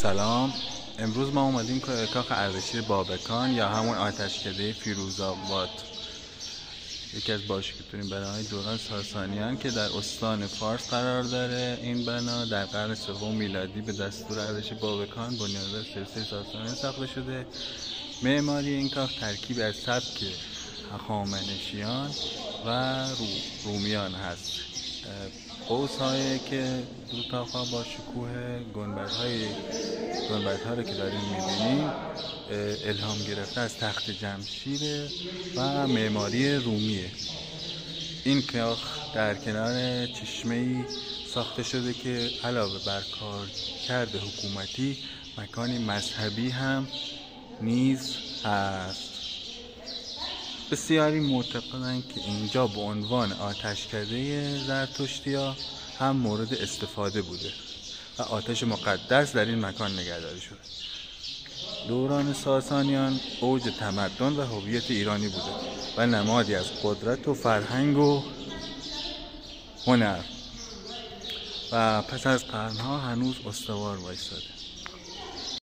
سلام. امروز ما اومدیم کاخ اردشیر بابکان یا همون آتشکده فیروزآباد، یکی از باشکوه‌ترین بناهای دوران ساسانیان که در استان فارس قرار داره. این بنا در قرن سوم میلادی به دستور اردشیر بابکان بنیانگذار سلسله ساسانیان ساخته شده. معماری این کاخ ترکیب از سبک هخامنشیان و رومیان هست. قوس‌هایی که دو تاق‌ها با شکوه گنبدها رو که داریم می‌بینیم الهام گرفته از تخت جمشید و معماری رومیه. این کاخ در کنار چشمه‌ای ساخته شده که علاوه بر کارکرد حکومتی مکانی مذهبی هم نیز هست. بسیاری معتقدند که اینجا به عنوان آتشکده زرتشتی‌ها هم مورد استفاده بوده و آتش مقدس در این مکان نگهداری شده. دوران ساسانیان اوج تمدن و هویت ایرانی بوده و نمادی از قدرت و فرهنگ و هنر و پس از قرنها هنوز استوار وایساده.